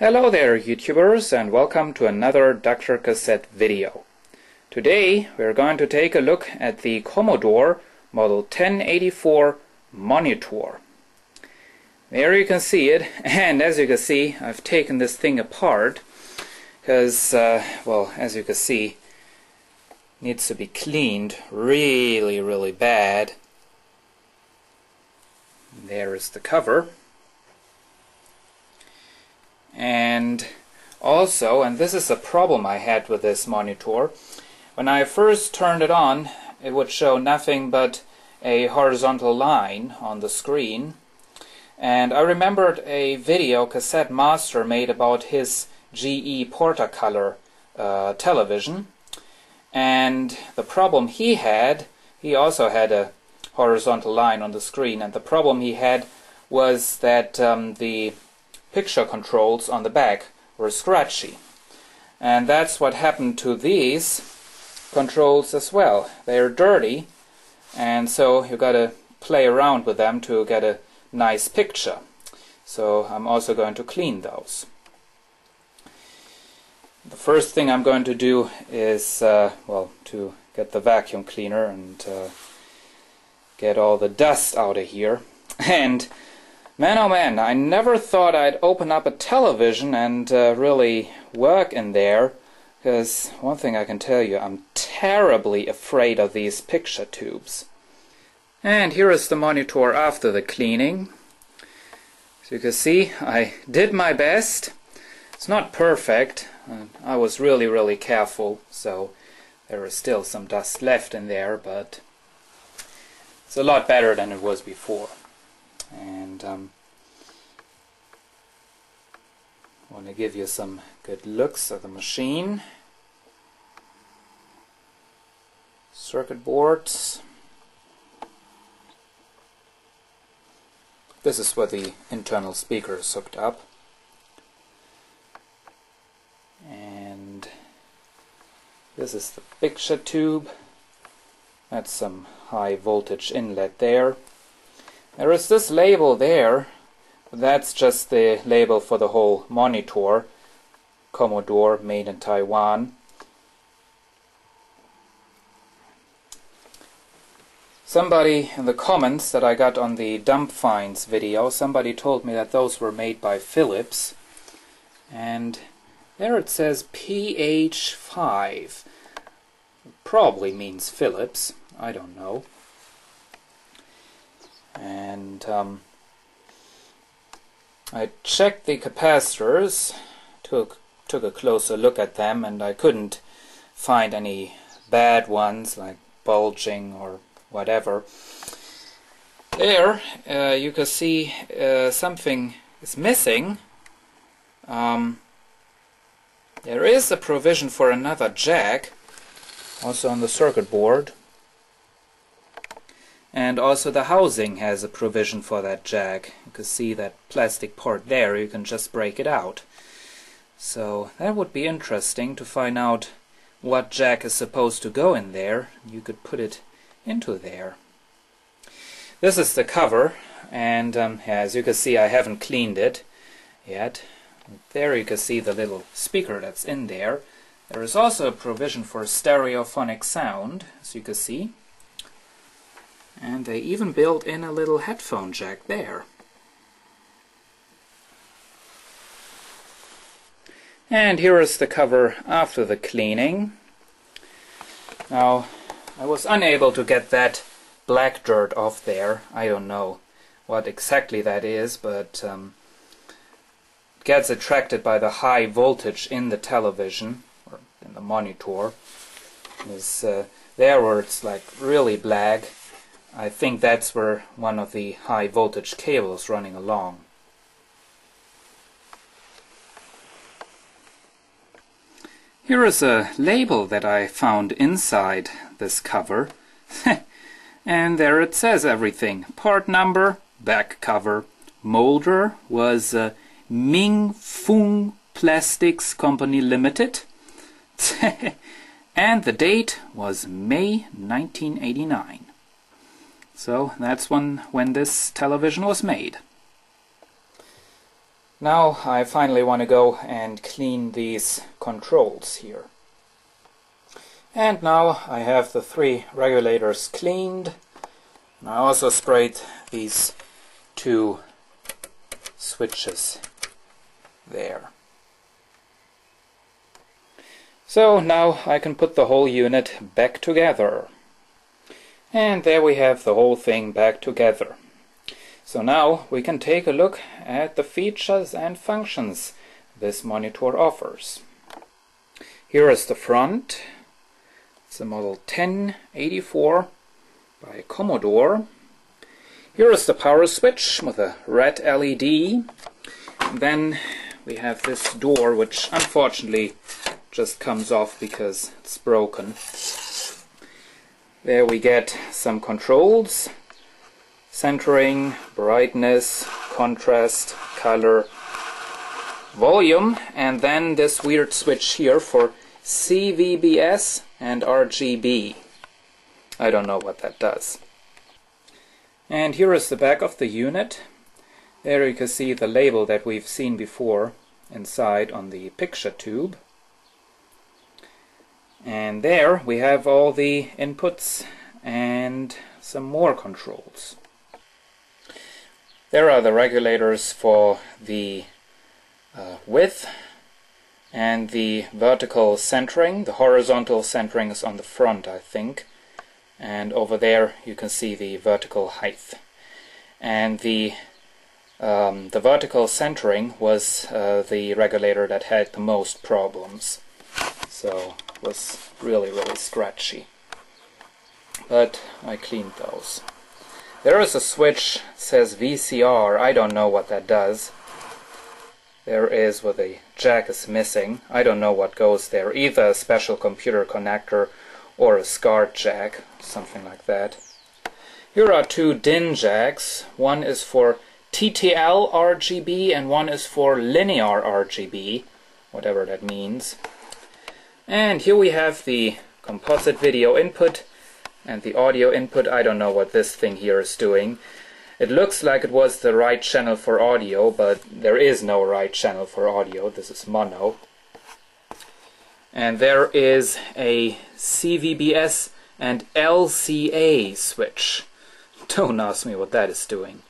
Hello there YouTubers, and welcome to another DrCassette video. Today we're going to take a look at the Commodore Model 1084 monitor. There you can see it, and as you can see I've taken this thing apart because, well, as you can see, it needs to be cleaned really bad. There is the cover. And also, and this is a problem I had with this monitor, when I first turned it on, it would show nothing but a horizontal line on the screen. And I remembered a video Cassette Master made about his GE Portacolor television, and the problem he also had a horizontal line on the screen, and the problem he had was that the picture controls on the back were scratchy, and that's what happened to these controls as well. They're dirty, and so you gotta play around with them to get a nice picture. So I'm also going to clean those. The first thing I'm going to do is well, to get the vacuum cleaner and get all the dust out of here. And man, oh man, I never thought I'd open up a television and really work in there, because one thing I can tell you, I'm terribly afraid of these picture tubes. And here is the monitor after the cleaning. As you can see, I did my best. It's not perfect. I was really careful, so there is still some dust left in there, but it's a lot better than it was before. And I want to give you some good looks of the machine. Circuit boards. This is where the internal speaker is hooked up. And this is the picture tube. That's some high voltage inlet there. There is this label there, but that's just the label for the whole monitor. Commodore, made in Taiwan. Somebody in the comments that I got on the Dump Finds video, somebody told me that those were made by Philips. And there it says PH5. Probably means Philips, I don't know. And I checked the capacitors, took a closer look at them, and I couldn't find any bad ones like bulging or whatever. There you can see something is missing. There is a provision for another jack also on the circuit board. And also the housing has a provision for that jack. You can see that plastic part there, you can just break it out. So that would be interesting to find out what jack is supposed to go in there. You could put it into there. This is the cover, and as you can see, I haven't cleaned it yet. There you can see the little speaker that's in there. There is also a provision for stereophonic sound, as you can see. And they even built in a little headphone jack there. And here is the cover after the cleaning. Now, I was unable to get that black dirt off there. I don't know what exactly that is, but it gets attracted by the high voltage in the television, or in the monitor. It's there where it's like really black. I think that's where one of the high voltage cables running along. Here is a label that I found inside this cover. And there it says everything. Part number, back cover. Molder was Ming Fung Plastics Company Limited. And the date was May 1989. So that's when this television was made. Now I finally want to go and clean these controls here. And now I have the 3 regulators cleaned. And I also sprayed these 2 switches there. So now I can put the whole unit back together. And there we have the whole thing back together. So now we can take a look at the features and functions this monitor offers. Here is the front. It's a model 1084 by Commodore. Here is the power switch with a red LED. And then we have this door, which unfortunately just comes off because it's broken. There we get some controls: centering, brightness, contrast, color, volume, and then this weird switch here for CVBS and RGB. I don't know what that does. And here is the back of the unit. There you can see the label that we've seen before inside on the picture tube. And there we have all the inputs and some more controls. There are the regulators for the width and the vertical centering. The horizontal centering is on the front, I think. And over there you can see the vertical height. And the vertical centering was the regulator that had the most problems. So it was really scratchy. But I cleaned those. There is a switch that says VCR. I don't know what that does. There is where the jack is missing. I don't know what goes there. Either a special computer connector or a SCART jack, something like that. Here are 2 DIN jacks. One is for TTL RGB and one is for linear RGB, whatever that means. And here we have the composite video input and the audio input. I don't know what this thing here is doing. It looks like it was the right channel for audio, but there is no right channel for audio. This is mono. And there is a CVBS and LCA switch. Don't ask me what that is doing.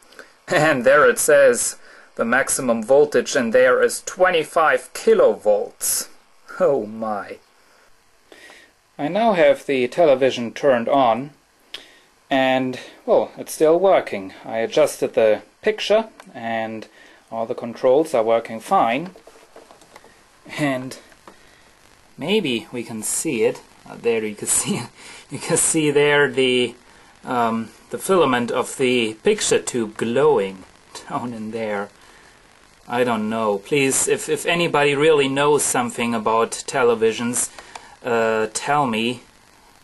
And there it says the maximum voltage in there is 25 kilovolts. Oh my. I now have the television turned on, and well, it's still working. I adjusted the picture and all the controls are working fine. And maybe we can see it. There you can see there the filament of the picture tube glowing down in there. I don't know. Please, if anybody really knows something about televisions, tell me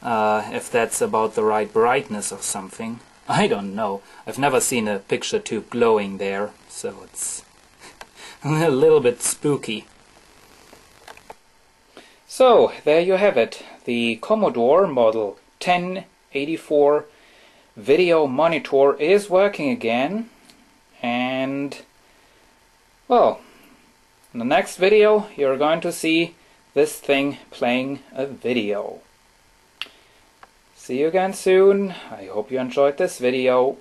if that's about the right brightness or something. I don't know. I've never seen a picture tube glowing there, so it's a little bit spooky. So, there you have it. The Commodore Model 1084 video monitor is working again, and well, in the next video you're going to see this thing playing a video. See you again soon. I hope you enjoyed this video.